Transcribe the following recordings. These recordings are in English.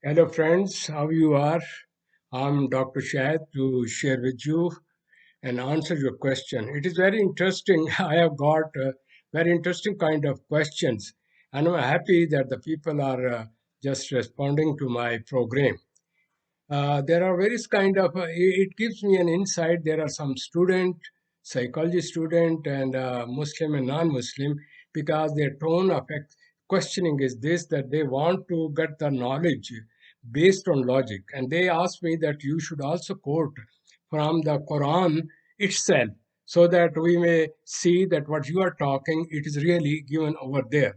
Hello, friends. How you are? I'm Dr. Shahid to share with you and answer your question. It is very interesting. I have got very interesting kind of questions, and I'm happy that the people are just responding to my program. There are various kind of it gives me an insight. There are some student, psychology student, and Muslim and non-Muslim, because their tone of questioning is this, that they want to get the knowledge based on logic, and they ask me that you should also quote from the Quran itself, so that we may see that what you are talking, it is really given over there.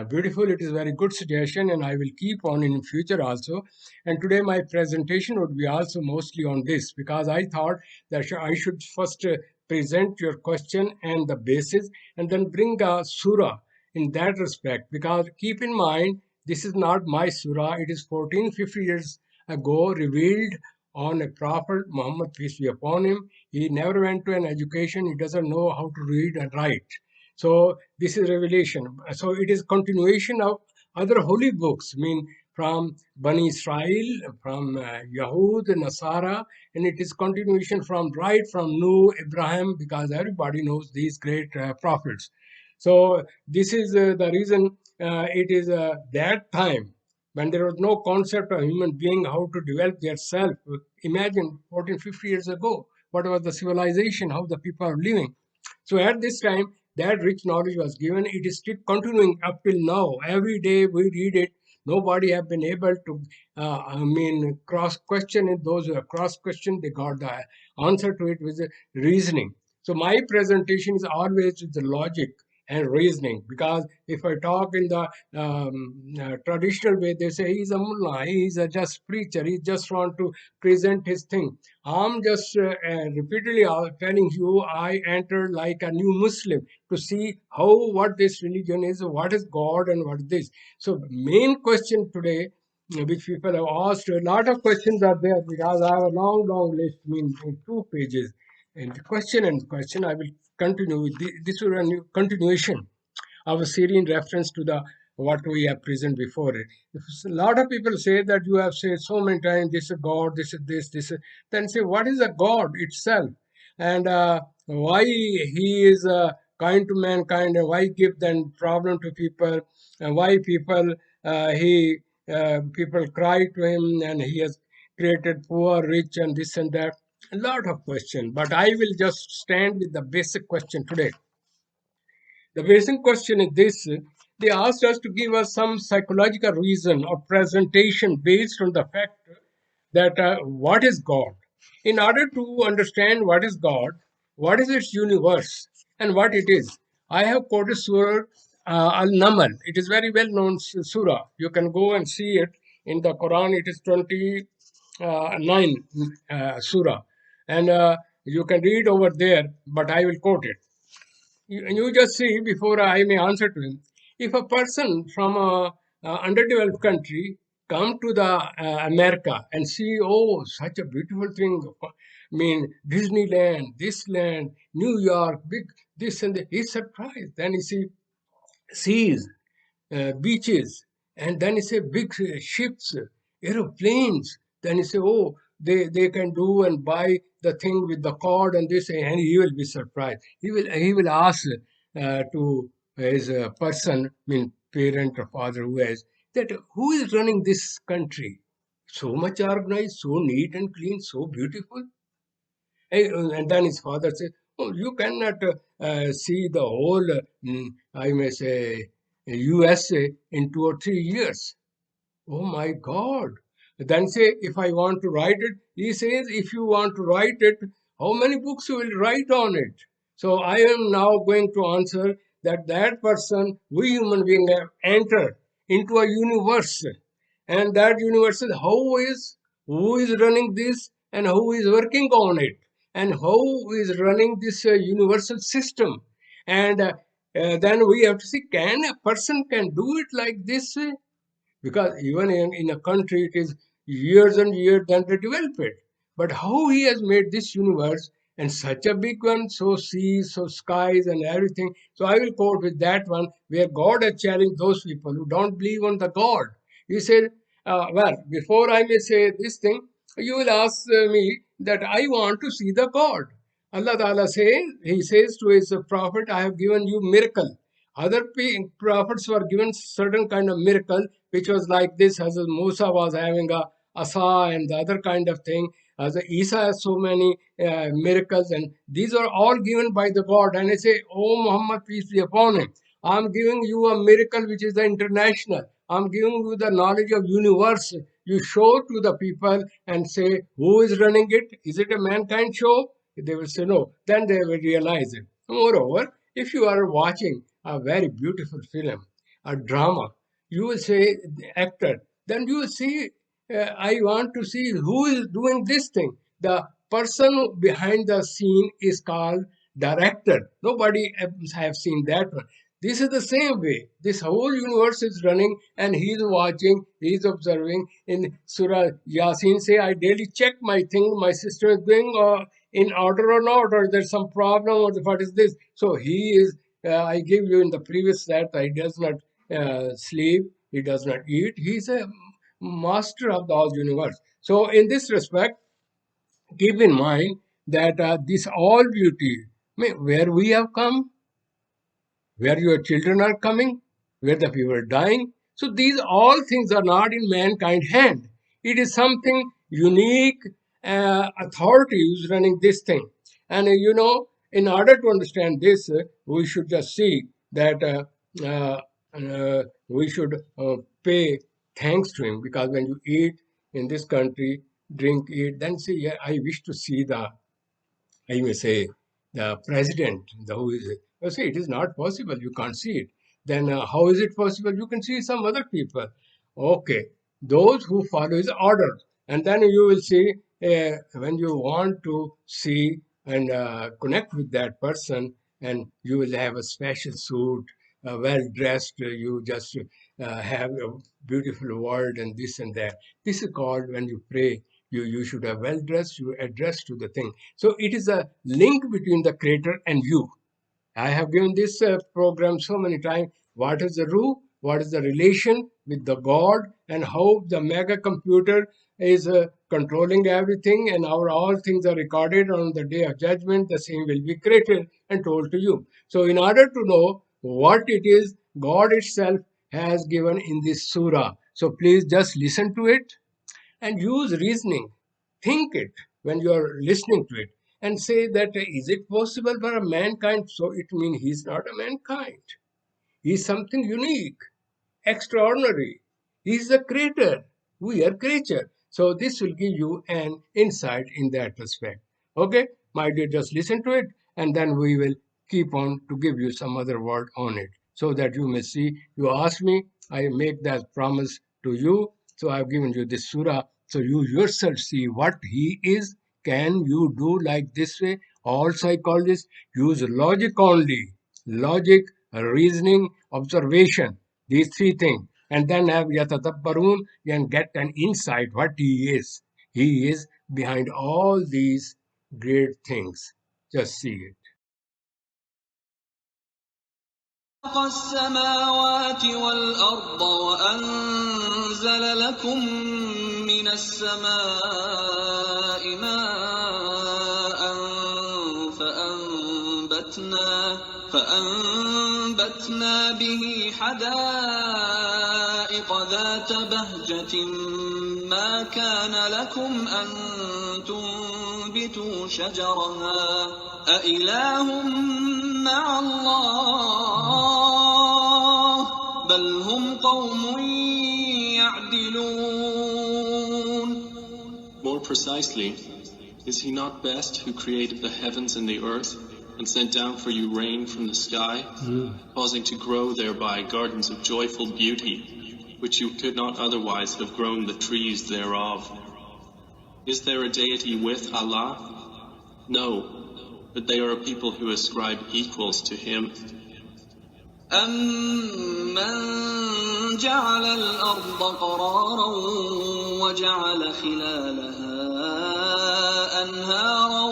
Beautiful. It is very good suggestion, and I will keep on in future also. And today my presentation would be also mostly on this, because I thought that I should first present your question and the basis, and then bring a surah in that respect. Because keep in mind, this is not my surah. It is 1450 years ago revealed on a prophet Muhammad, peace be upon him. He never went to an education. He doesn't know how to read and write. So this is revelation. So it is continuation of other holy books. I mean, from Bani Israel, from Yahud, Nasara, and it is continuation from right from Noah, Abraham, because everybody knows these great prophets. So this is the reason it is that time when there was no concept of human being, how to develop their self. Imagine 1450 years ago, what was the civilization, how the people are living. So at this time, that rich knowledge was given. It is still continuing up till now. Every day we read it. Nobody have been able to, cross question it. Those who have cross questioned, they got the answer to it with the reasoning. So my presentation is always with the logic and reasoning, because if I talk in the traditional way, they say he's a mullah, he's a just preacher, he just want to present his thing. I'm just repeatedly telling you, I entered like a new Muslim to see how what this religion is, what is God, and what is this. So main question today, which people have asked, a lot of questions are there, because I have a long list, in 2 pages. And the question, I will continue with this will a new continuation of a series in reference to the what we have present before it. A lot of people say that you have said so many times, this is God, this is this is. Then say, what is a God itself? And why he is kind to mankind, and why give then problem to people, and why people cry to him, and he has created poor, rich, and this and that. A lot of questions, but I will just stand with the basic question today. The basic question is this. They asked us to give us some psychological reason or presentation based on the fact that what is God? In order to understand what is God, what is its universe, and what it is, I have quoted Surah Al Namal. It is very well known surah. You can go and see it in the Quran. It is 29 surah. And you can read over there, but I will quote it. You just see, before I may answer to him, if a person from a underdeveloped country come to the America and see, oh, such a beautiful thing, Disneyland, this land, New York, big this and that, he's surprised. Then he sees beaches, and then he say big ships, aeroplanes. Then he say, oh, they can do and buy the thing with the cord and this, and he will be surprised. He will ask to his person, parent or father, who has that, who is running this country? So much organized, so neat and clean, so beautiful. And then his father said, oh, you cannot see the whole, I may say, USA in 2 or 3 years. Oh my God. Then say, if I want to write it, he says, if you want to write it, how many books you will write on it? So I am now going to answer that that person, we human beings have entered into a universe. And that universe is who is running this, and who is working on it, and who is running this universal system. And then we have to see, can a person can do it like this way? Because even in a country, it is years and years then they develop it. But how he has made this universe, and such a big one, so seas, so skies, and everything. So I will quote with that one, where God has challenged those people who don't believe on the God. He said, Well, before I may say this thing, you will ask me that I want to see the God. Allah Ta'ala He says to His Prophet, I have given you miracle. Other prophets were given certain kind of miracle, which was like this. As Musa was having a asa and the other kind of thing. As Isa has so many miracles, and these are all given by the God. And I say, Oh Muhammad, peace be upon him. I'm giving you a miracle which is the international. I'm giving you the knowledge of universe. You show to the people and say, who is running it? Is it a mankind show? They will say no. Then they will realize it. Moreover, if you are watching a very beautiful film, a drama, you will say the actor. Then you will see, I want to see who is doing this thing. The person behind the scene is called director. Nobody have seen that one. This is the same way. This whole universe is running and he is watching, he is observing. In Surah Yasin say, I daily check my thing, my sister is doing in order or not, or there's some problem, or what is this? So he is, I gave you in the previous that he does not sleep, he does not eat. He is a master of the whole universe. So in this respect, keep in mind that this all beauty, where we have come, where your children are coming, where the people are dying. So these all things are not in mankind's hand. It is something unique authority who's running this thing. And in order to understand this, we should just see that we should pay thanks to him, because when you eat in this country, drink, eat, then say, yeah, I wish to see the, I may say, the president, who is it? You say it is not possible. You can't see it. Then how is it possible? You can see some other people. Okay, those who follow his orders, and then you will see when you want to see and connect with that person, and you will have a special suit, well dressed. You just have a beautiful word and this and that. This is called when you pray. You should have well dressed. You address to the thing. So it is a link between the creator and you. I have given this program so many times. What is the rule? What is the relation with the God, and how the mega computer is controlling everything, and our all things are recorded on the day of judgment. The same will be created and told to you. So, in order to know what it is, God itself has given in this surah. So, please just listen to it and use reasoning. Think it when you are listening to it and say that is it possible for a mankind? So it means he's not a mankind. He's something unique, extraordinary. He's the creator. We are creature. So this will give you an insight in that respect. Okay, my dear, just listen to it, and then we will keep on to give you some other word on it, so that you may see. You ask me, I make that promise to you. So I've given you this surah, so you yourself see what he is. Can you do like this way? All psychologists use logic only. Logic, reasoning, observation, these three things, and then have yatadabbarun and get an insight what he is. He is behind all these great things. Just see it. خلق السماوات والأرض وأنزل لكم من السماء ماء فأنبتنا به حدائق ذات بهجة ما كان لكم أن تنبتوا شجرها أإله مع الله بل هم قوم يعدلون. More precisely, is he not best who created the heavens and the earth and sent down for you rain from the sky, causing to grow thereby gardens of joyful beauty, which you could not otherwise have grown the trees thereof? Is there a deity with Allah? No, but they are a people who ascribe equals to him. أَمَّنْ جَعَلَ الْأَرْضَ قَرَارًا وَجَعَلَ خِلَالَهَا أَنْهَارًا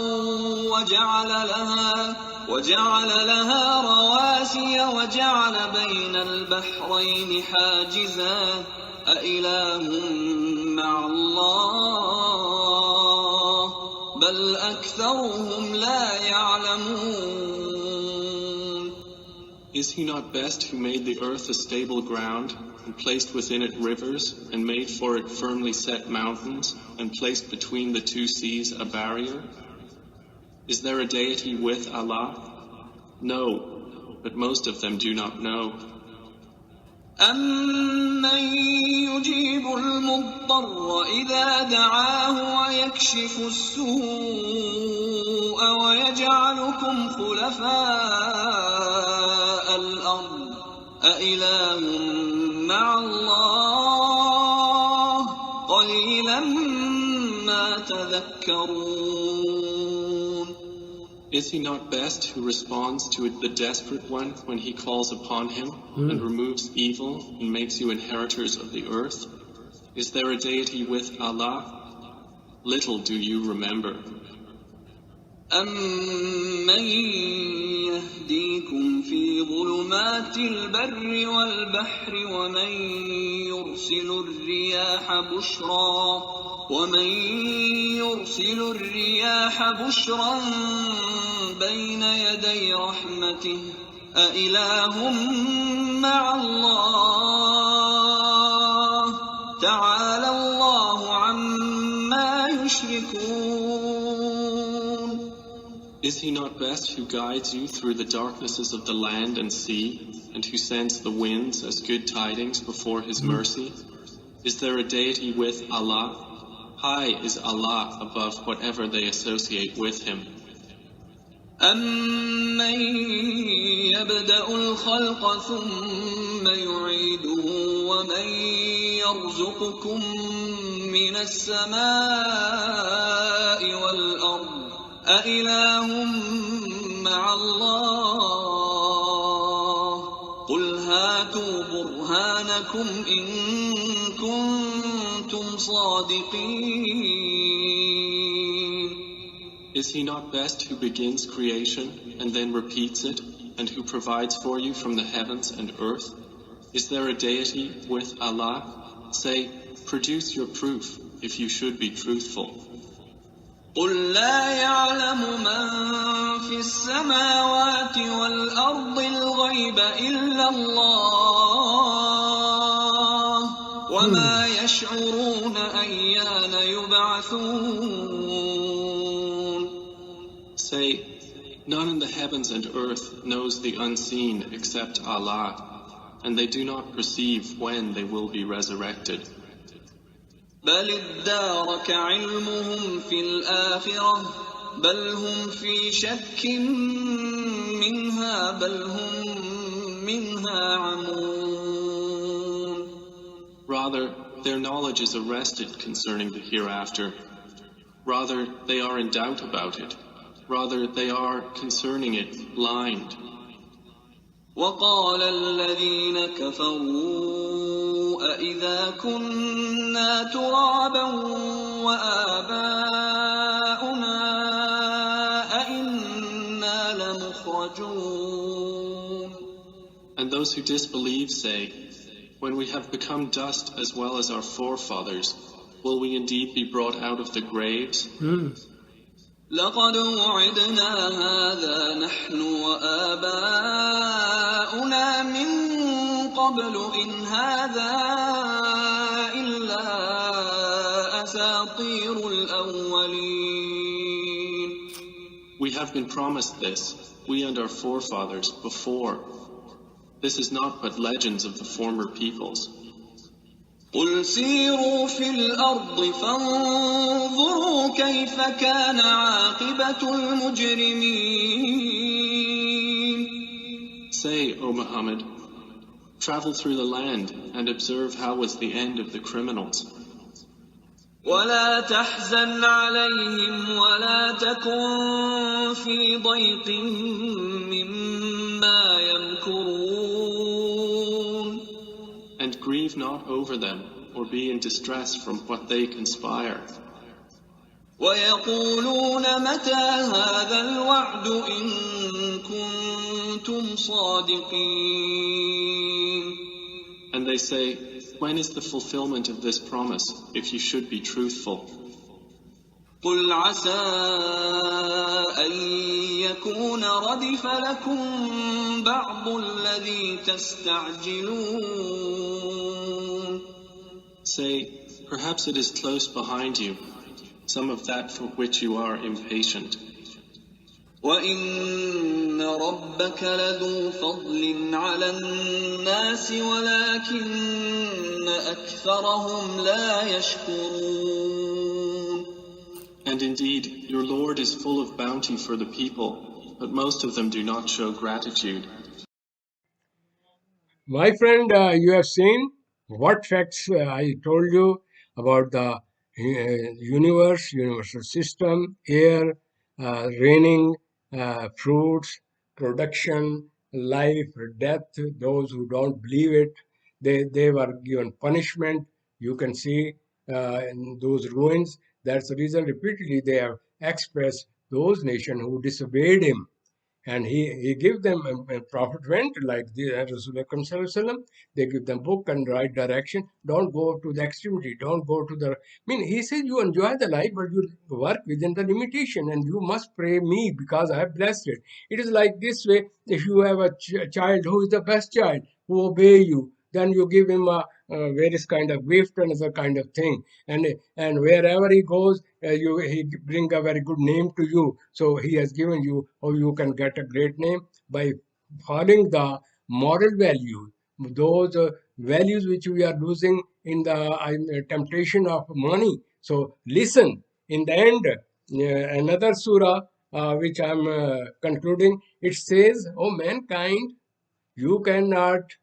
وَجَعَلَ لَهَا رَوَاسِيَ وَجَعَلَ بَيْنَ الْبَحْرَيْنِ حَاجِزًا أإله مع الله بل أكثرهم لا يعلمون. Is he not best who made the earth a stable ground, and placed within it rivers, and made for it firmly set mountains, and placed between the two seas a barrier? Is there a deity with Allah? No, but most of them do not know. أَمَّن يُجِيبُ الْمُضْطَرَّ إِذَا دَعَاهُ وَيَكْشِفُ السُّوءَ وَيَجْعَلُكُمْ خُلَفَاءَ الْأَرْضِ أَإِلَٰهٌ مَّعَ اللَّهِ قَلِيلًا مَّا تَذَكَّرُونَ. Is he not best who responds to the desperate one when he calls upon him, and removes evil and makes you inheritors of the earth? Is there a deity with Allah? Little do you remember. أَمَّن يَهْدِيكُمْ فِي ظُلُمَاتِ الْبَرِّ وَالْبَحْرِ ومن يرسل الرياح بشرا بين يدي رحمته أإله مع الله تعالى الله عما يشركون. Is he not best who guides you through the darknesses of the land and sea, and who sends the winds as good tidings before his mercy? Is there a deity with Allah? High is Allah above whatever they associate with him. أَمَّن يَبْدَأُ الْخَلْقَ ثُمَّ يُعِيدُهُ وَمَن يَرْزُقُكُم مِّنَ السَّمَاءِ وَالْأَرْضِ أَإِلَٰهٌ مَّعَ اللَّهِ قُلْ هَاتُوا بُرْهَانَكُمْ إِن كُنتُمْ صَادِقِينَ. Is he not best who begins creation and then repeats it, and who provides for you from the heavens and earth? Is there a deity with Allah? Say, produce your proof if you should be truthful. قُل لَّا يَعْلَمُ مَن فِي السَّمَاوَاتِ وَالْأَرْضِ الْغَيْبَ إِلَّا اللَّهُ وَمَا يَشْعُرُونَ أَيَّانَ يُبْعَثُونَ. Say, none in the heavens and earth knows the unseen except Allah, and they do not perceive when they will be resurrected. بل ادارك علمهم في الآخرة بل هم في شك منها بل هم منها عمون. Rather, their knowledge is arrested concerning the hereafter. Rather, they are in doubt about it. Rather, they are concerning it blind. وقال الذين كفروا أإذا كنا ترابا وآباؤنا أإنا لمخرجون. And those who disbelieve say, when we have become dust as well as our forefathers, will we indeed be brought out of the graves? لقد وعدنا هذا نحن وآباؤنا من قبل إن هذا إلا أساطير الأولين. We have been promised this, we and our forefathers, before. This is not but legends of the former peoples. قل سيروا في الأرض فانظروا كيف كان عاقبة المجرمين. Say, O Muhammad, travel through the land and observe how was the end of the criminals. ولا تحزن عليهم ولا تكن في ضيق مما يمكرون. And grieve not over them, or be in distress from what they conspire. ويقولون متى هذا الوعد إن كنتم صادقين. And they say, when is the fulfillment of this promise, if you should be truthful? قل عسى أن يكون ردف لكم بعض الذي تستعجلون. Say, perhaps it is close behind you, some of that for which you are impatient. وَإِنَّ رَبَّكَ لَذُو فَضْلٍ عَلَى النَّاسِ وَلَكِنَّ أَكْثَرَهُمْ لَا يَشْكُرُونَ. And indeed, your Lord is full of bounty for the people, but most of them do not show gratitude. My friend, you have seen what facts I told you about the universe, universal system, air, raining, fruits, production, life, death. Those who don't believe it, they were given punishment. You can see in those ruins. That's the reason repeatedly they have expressed those nations who disobeyed him. And he gave them a prophet went like the Rasulullah, they give them book and right direction. Don't go to the extremity. Don't go to the. I mean, he said you enjoy the life, but you work within the limitation, and you must pray me because I have blessed it. It is like this way. If you have a child who is the best child, who obey you, then you give him a various kind of gift and other kind of thing, and wherever he goes, he bring a very good name to you. So he has given you, how you can get a great name by following the moral value, those values which we are losing in the temptation of money. So listen. In the end, another surah which I'm concluding, it says, "Oh mankind, you cannot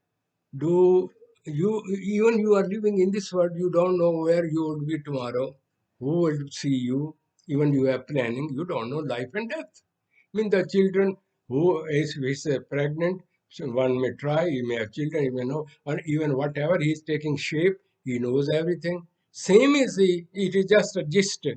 do you even you are living in this world, you don't know where you would be tomorrow, who will see you, even you are planning, you don't know life and death. I mean, the children who is pregnant, so one may try, he may have children, he may know, or even whatever he is taking shape, he knows everything. Same is it is just a gist,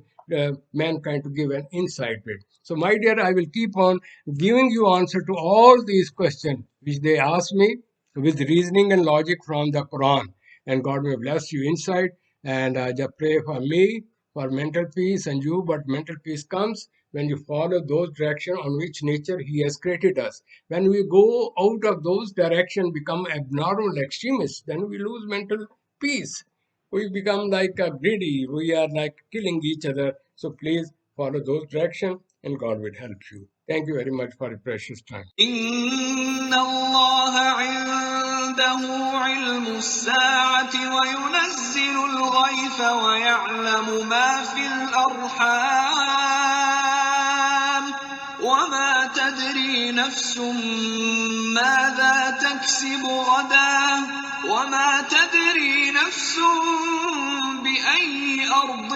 mankind to give an insight to it. So, my dear, I will keep on giving you answer to all these questions which they ask me with reasoning and logic from the Quran. And God may bless you inside. And just pray for me for mental peace and you. But mental peace comes when you follow those directions on which nature He has created us. When we go out of those directions, become abnormal extremists, then we lose mental peace. We become like greedy. We are like killing each other. So please follow those directions, and God will help you. Thank you very much for your precious time. إِنَّ اللَّهَ عِندَهُ عِلْمُ السَّاعَةِ وَيُنَزِّلُ الْغَيْثَ وَيَعْلَمُ مَا فِي الْأَرْحَامِ وَمَا تَدْرِي نَفْسٌ مَاذَا تَكْسِبُ غَدًا وَمَا تَدْرِي نَفْسٌ بِأَيِّ أَرْضٍ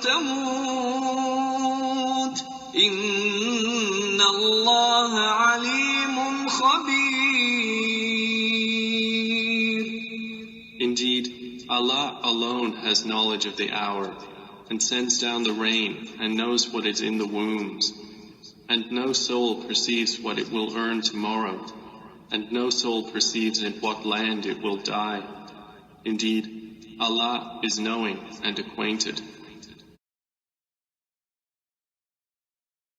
تَمُوتُ إِنَّ اللَّهَ عَلِيمٌ خَبِيرٌ. Indeed, Allah alone has knowledge of the hour, and sends down the rain, and knows what is in the wombs. And no soul perceives what it will earn tomorrow, and no soul perceives in what land it will die. Indeed, Allah is knowing and acquainted.